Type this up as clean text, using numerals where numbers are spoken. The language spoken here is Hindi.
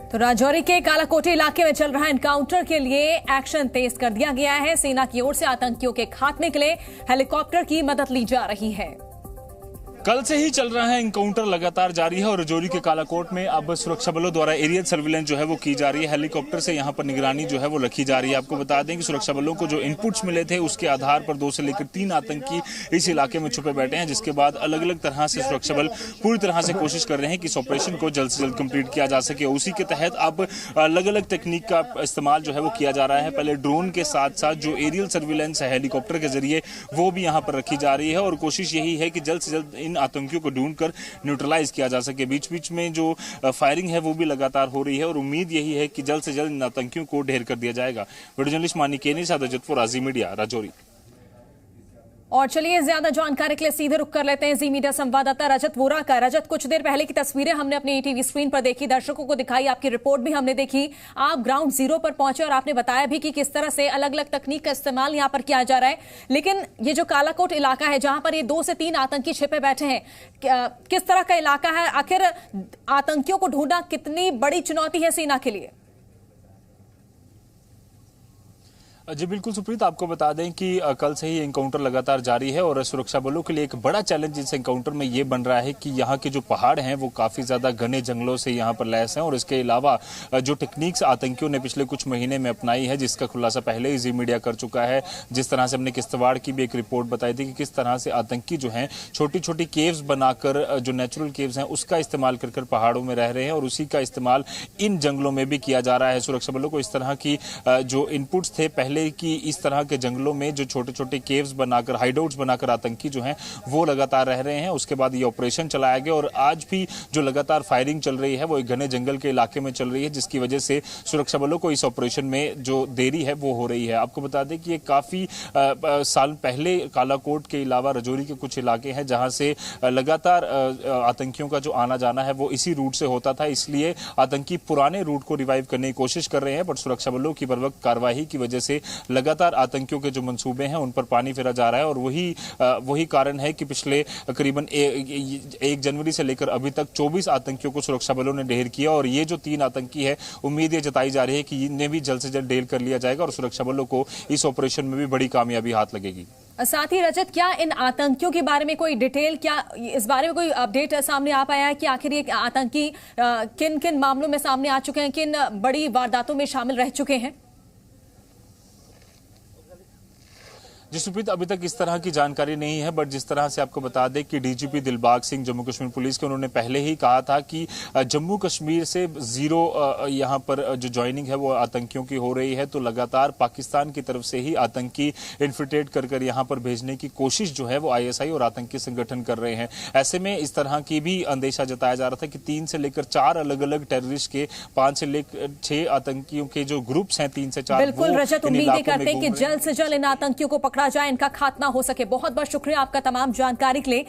तो राजौरी के कालाकोटी इलाके में चल रहा एनकाउंटर के लिए एक्शन तेज कर दिया गया है। सेना की ओर से आतंकियों के खात्मे के लिए हेलीकॉप्टर की मदद ली जा रही है। कल से ही चल रहा है एनकाउंटर लगातार जारी है और राजौरी के कालाकोट में अब सुरक्षा बलों द्वारा एरियल सर्विलेंस जो है वो की जा रही है। हेलीकॉप्टर से यहां पर निगरानी जो है वो रखी जा रही है। आपको बता दें कि सुरक्षा बलों को जो इनपुट्स मिले थे उसके आधार पर 2 से लेकर 3 आतंकी इस इलाके में छुपे बैठे हैं, जिसके बाद अलग अलग तरह से सुरक्षा बल पूरी तरह से कोशिश कर रहे हैं कि इस ऑपरेशन को जल्द से जल्द कंप्लीट किया जा सके। उसी के तहत अब अलग अलग तकनीक का इस्तेमाल जो है वो किया जा रहा है। पहले ड्रोन के साथ साथ जो एरियल सर्विलेंस है हेलीकॉप्टर के जरिए वो भी यहाँ पर रखी जा रही है और कोशिश यही है कि जल्द से जल्द इन आतंकियों को ढूंढ कर न्यूट्रलाइज किया जा सके। बीच बीच में जो फायरिंग है वो भी लगातार हो रही है और उम्मीद यही है कि जल्द से जल्द इन आतंकियों को ढेर कर दिया जाएगा। वीडियो जर्नलिस्ट मानी केनी साथ रजत फॉर आजी मीडिया, राजौरी। और चलिए ज्यादा जानकारी के लिए सीधे रुक कर लेते हैं जी मीडिया संवाददाता रजत वोरा का। रजत, कुछ देर पहले की तस्वीरें हमने अपनी टीवी स्क्रीन पर देखी, दर्शकों को दिखाई, आपकी रिपोर्ट भी हमने देखी। आप ग्राउंड जीरो पर पहुंचे और आपने बताया भी कि किस तरह से अलग अलग तकनीक का इस्तेमाल यहां पर किया जा रहा है। लेकिन ये जो कालाकोट इलाका है जहां पर ये 2 से 3 आतंकी छिपे बैठे हैं, किस तरह का इलाका है? आखिर आतंकियों को ढूंढना कितनी बड़ी चुनौती है सेना के लिए? जी बिल्कुल सुप्रीत, आपको बता दें कि कल से ही एनकाउंटर लगातार जारी है और सुरक्षा बलों के लिए एक बड़ा चैलेंज इस एनकाउंटर में ये बन रहा है कि यहाँ के जो पहाड़ हैं वो काफी ज्यादा घने जंगलों से यहाँ पर लैस हैं और इसके अलावा जो टेक्निक्स आतंकियों ने पिछले कुछ महीने में अपनाई है, जिसका खुलासा पहले ही जी मीडिया कर चुका है। जिस तरह से हमने किश्तवाड़ की भी एक रिपोर्ट बताई थी कि किस तरह से आतंकी जो है छोटी छोटी केव्स बनाकर, जो नेचुरल केव्स हैं उसका इस्तेमाल कर पहाड़ों में रह रहे हैं और उसी का इस्तेमाल इन जंगलों में भी किया जा रहा है। सुरक्षा बलों को इस तरह की जो इनपुट्स थे पहले कि इस तरह के जंगलों में जो छोटे छोटे केव्स बनाकर, हाइडआउट्स बनाकर आतंकी जो हैं वो लगातार रह रहे हैं। उसके बाद ये ऑपरेशन चलाया गया और आज भी जो लगातार फायरिंग चल रही है वो एक घने जंगल के इलाके में चल रही है, जिसकी वजह से सुरक्षा बलों को इस ऑपरेशन में जो देरी है वो हो रही है। आपको बता दें कि ये काफी साल पहले कालाकोट के अलावा राजौरी के कुछ इलाके हैं जहां से लगातार आतंकियों का जो आना जाना है वो इसी रूट से होता था, इसलिए आतंकी पुराने रूट को रिवाइव करने की कोशिश कर रहे हैं। बट सुरक्षा बलों की बर वक्त कार्रवाई की वजह से लगातार आतंकियों के जो मंसूबे हैं उन पर पानी फेरा जा रहा है और वही कारण है कि पिछले करीबन 1 जनवरी से लेकर अभी तक 24 आतंकियों को सुरक्षा बलों ने ढेर किया और ये जो 3 आतंकी है, उम्मीद ये जताई जा रही है कि इन्हें भी जल्द से जल्द ढेर कर लिया जाएगा और सुरक्षा बलों को इस ऑपरेशन में भी बड़ी कामयाबी हाथ लगेगी। साथ ही रजत, क्या इन आतंकियों के बारे में कोई डिटेल, क्या इस बारे में कोई अपडेट सामने आ पाया है कि आखिर ये आतंकी किन किन मामलों में सामने आ चुके हैं, किन बड़ी वारदातों में शामिल रह चुके हैं? जी सुप्रीत, अभी तक इस तरह की जानकारी नहीं है, बट जिस तरह से आपको बता दें कि डीजीपी दिलबाग सिंह जम्मू कश्मीर पुलिस के, उन्होंने पहले ही कहा था कि जम्मू कश्मीर से जीरो यहाँ पर जो ज्वाइनिंग है वो आतंकियों की हो रही है, तो लगातार पाकिस्तान की तरफ से ही आतंकी इन्फिल्ट्रेट कर यहाँ पर भेजने की कोशिश जो है वो आईएसआई और आतंकी संगठन कर रहे हैं। ऐसे में इस तरह की भी अंदेशा जताया जा रहा था कि 3 से लेकर 4 अलग अलग टेररिस्ट के, 5 से लेकर 6 आतंकियों के जो ग्रुप्स हैं 3 से 4। बिल्कुल रजत, उम्मीद करते हैं कि जल्द से जल्द इन आतंकियों को पकड़ा जाए, इनका खात्मा हो सके। बहुत बहुत शुक्रिया आपका तमाम जानकारी के लिए।